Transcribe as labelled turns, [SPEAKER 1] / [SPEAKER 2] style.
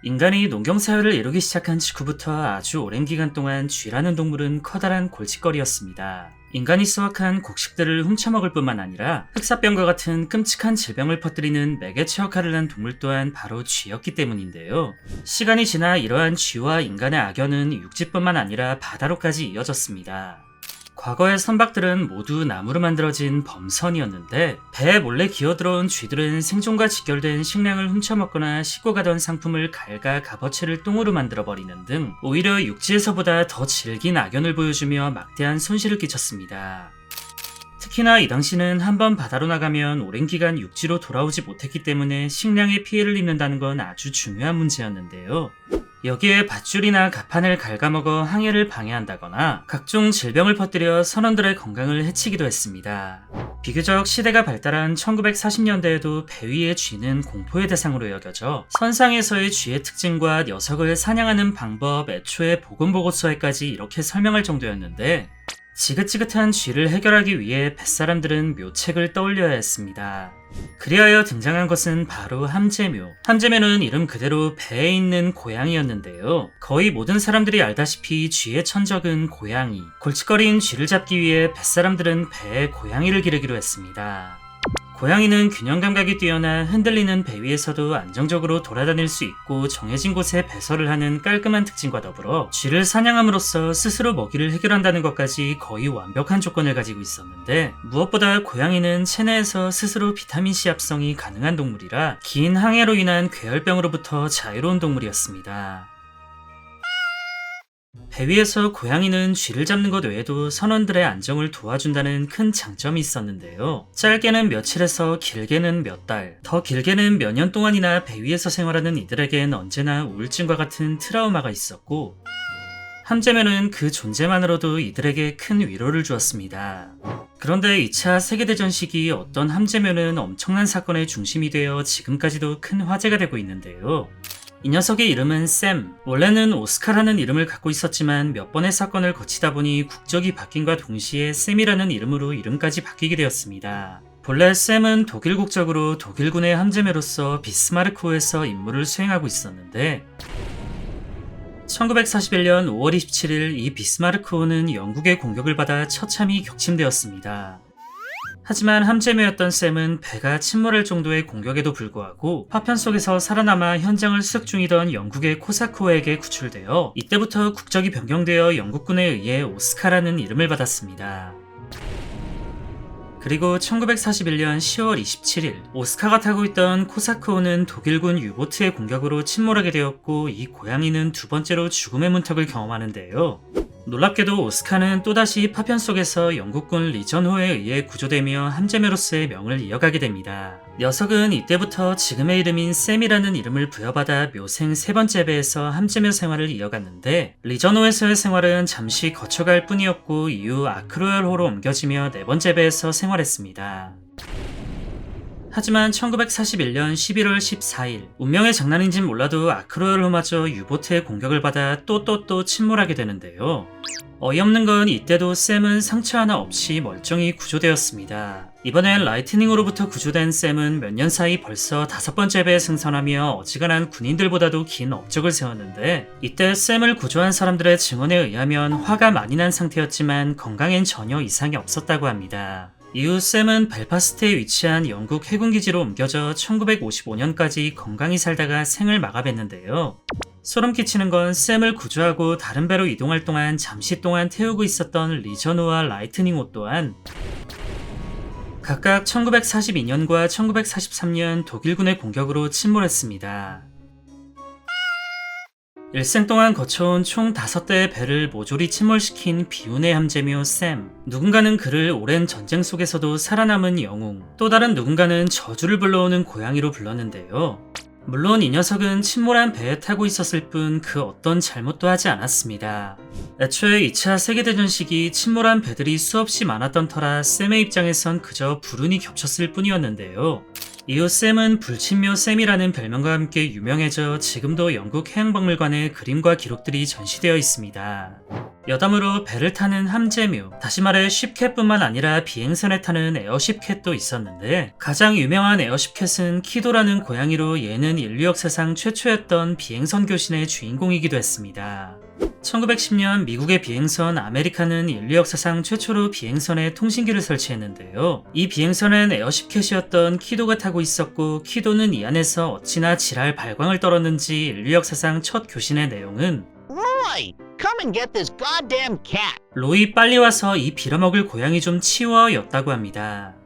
[SPEAKER 1] 인간이 농경사회를 이루기 시작한 직후부터 아주 오랜 기간 동안 쥐라는 동물은 커다란 골칫거리였습니다. 인간이 수확한 곡식들을 훔쳐먹을 뿐만 아니라 흑사병과 같은 끔찍한 질병을 퍼뜨리는 매개체 역할을 한 동물 또한 바로 쥐였기 때문인데요. 시간이 지나 이러한 쥐와 인간의 악연은 육지뿐만 아니라 바다로까지 이어졌습니다. 과거의 선박들은 모두 나무로 만들어진 범선이었는데 배에 몰래 기어들어온 쥐들은 생존과 직결된 식량을 훔쳐먹거나 싣고 가던 상품을 갈가 값어치를 똥으로 만들어버리는 등 오히려 육지에서보다 더 질긴 악연을 보여주며 막대한 손실을 끼쳤습니다. 특히나 이 당시는 한번 바다로 나가면 오랜 기간 육지로 돌아오지 못했기 때문에 식량에 피해를 입는다는 건 아주 중요한 문제였는데요. 여기에 밧줄이나 가판을 갉아먹어 항해를 방해한다거나 각종 질병을 퍼뜨려 선원들의 건강을 해치기도 했습니다. 비교적 시대가 발달한 1940년대에도 배 위의 쥐는 공포의 대상으로 여겨져 선상에서의 쥐의 특징과 녀석을 사냥하는 방법, 애초에 보건보고서에까지 이렇게 설명할 정도였는데 지긋지긋한 쥐를 해결하기 위해 뱃사람들은 묘책을 떠올려야 했습니다. 그리하여 등장한 것은 바로 함재묘. 함재묘는 이름 그대로 배에 있는 고양이였는데요. 거의 모든 사람들이 알다시피 쥐의 천적은 고양이. 골칫거리인 쥐를 잡기 위해 뱃사람들은 배에 고양이를 기르기로 했습니다. 고양이는 균형 감각이 뛰어나 흔들리는 배 위에서도 안정적으로 돌아다닐 수 있고 정해진 곳에 배설을 하는 깔끔한 특징과 더불어 쥐를 사냥함으로써 스스로 먹이를 해결한다는 것까지 거의 완벽한 조건을 가지고 있었는데 무엇보다 고양이는 체내에서 스스로 비타민C 합성이 가능한 동물이라 긴 항해로 인한 괴혈병으로부터 자유로운 동물이었습니다. 배 위에서 고양이는 쥐를 잡는 것 외에도 선원들의 안정을 도와준다는 큰 장점이 있었는데요. 짧게는 며칠에서 길게는 몇 달, 더 길게는 몇 년 동안이나 배 위에서 생활하는 이들에겐 언제나 우울증과 같은 트라우마가 있었고 함재묘는 그 존재만으로도 이들에게 큰 위로를 주었습니다. 그런데 2차 세계대전 시기 어떤 함재묘는 엄청난 사건의 중심이 되어 지금까지도 큰 화제가 되고 있는데요. 이 녀석의 이름은 샘. 원래는 오스카라는 이름을 갖고 있었지만 몇 번의 사건을 거치다 보니 국적이 바뀐과 동시에 샘이라는 이름으로 이름까지 바뀌게 되었습니다. 본래 샘은 독일 국적으로 독일군의 함재묘로서 비스마르크호에서 임무를 수행하고 있었는데 1941년 5월 27일 이 비스마르크호는 영국의 공격을 받아 처참히 격침되었습니다. 하지만 함재묘였던 샘은 배가 침몰할 정도의 공격에도 불구하고 파편 속에서 살아남아 현장을 수색 중이던 영국의 코사크호에게 구출되어 이때부터 국적이 변경되어 영국군에 의해 오스카라는 이름을 받았습니다. 그리고 1941년 10월 27일 오스카가 타고 있던 코사크호는 독일군 유보트의 공격으로 침몰하게 되었고 이 고양이는 두 번째로 죽음의 문턱을 경험하는데요. 놀랍게도 오스카는 또다시 파편 속에서 영국군 리전호에 의해 구조되며 함재묘로서의 명을 이어가게 됩니다. 녀석은 이때부터 지금의 이름인 샘이라는 이름을 부여받아 묘생 세 번째 배에서 함재묘 생활을 이어갔는데 리전호에서의 생활은 잠시 거쳐갈 뿐이었고 이후 아크로열호로 옮겨지며 네 번째 배에서 생활했습니다. 하지만 1941년 11월 14일 운명의 장난인진 몰라도 아크로열호마저 유보트의 공격을 받아 또 침몰하게 되는데요. 어이없는 건 이때도 샘은 상처 하나 없이 멀쩡히 구조되었습니다. 이번엔 라이트닝으로부터 구조된 샘은 몇 년 사이 벌써 5번째 배에 승선하며 어지간한 군인들보다도 긴 업적을 세웠는데 이때 샘을 구조한 사람들의 증언에 의하면 화가 많이 난 상태였지만 건강엔 전혀 이상이 없었다고 합니다. 이후 샘은 벨파스트에 위치한 영국 해군기지로 옮겨져 1955년까지 건강히 살다가 생을 마감했는데요. 소름 끼치는 건 샘을 구조하고 다른 배로 이동할 동안 잠시 동안 태우고 있었던 리전호와 라이트닝호 또한 각각 1942년과 1943년 독일군의 공격으로 침몰했습니다. 일생 동안 거쳐온 총 5대의 배를 모조리 침몰시킨 비운의 함재묘 샘. 누군가는 그를 오랜 전쟁 속에서도 살아남은 영웅, 또 다른 누군가는 저주를 불러오는 고양이로 불렀는데요. 물론 이 녀석은 침몰한 배에 타고 있었을 뿐 그 어떤 잘못도 하지 않았습니다. 애초에 2차 세계대전 시기 침몰한 배들이 수없이 많았던 터라 샘의 입장에선 그저 불운이 겹쳤을 뿐이었는데요. 이후 샘은 불친묘 샘이라는 별명과 함께 유명해져 지금도 영국 해양박물관에 그림과 기록들이 전시되어 있습니다. 여담으로 배를 타는 함재묘, 다시 말해 쉽캣뿐만 아니라 비행선에 타는 에어쉽캣도 있었는데 가장 유명한 에어쉽캣은 키도라는 고양이로 얘는 인류 역사상 최초였던 비행선 교신의 주인공이기도 했습니다. 1910년 미국의 비행선 아메리카는 인류 역사상 최초로 비행선에 통신기를 설치했는데요. 이 비행선엔 에어쉽캣이었던 키도가 타고 있었고 키도는 이 안에서 어찌나 지랄 발광을 떨었는지 인류 역사상 첫 교신의 내용은
[SPEAKER 2] Roy, come and get this goddamn cat.
[SPEAKER 1] 로이 빨리 와서 이 빌어먹을 고양이 좀 치워 였다고 합니다.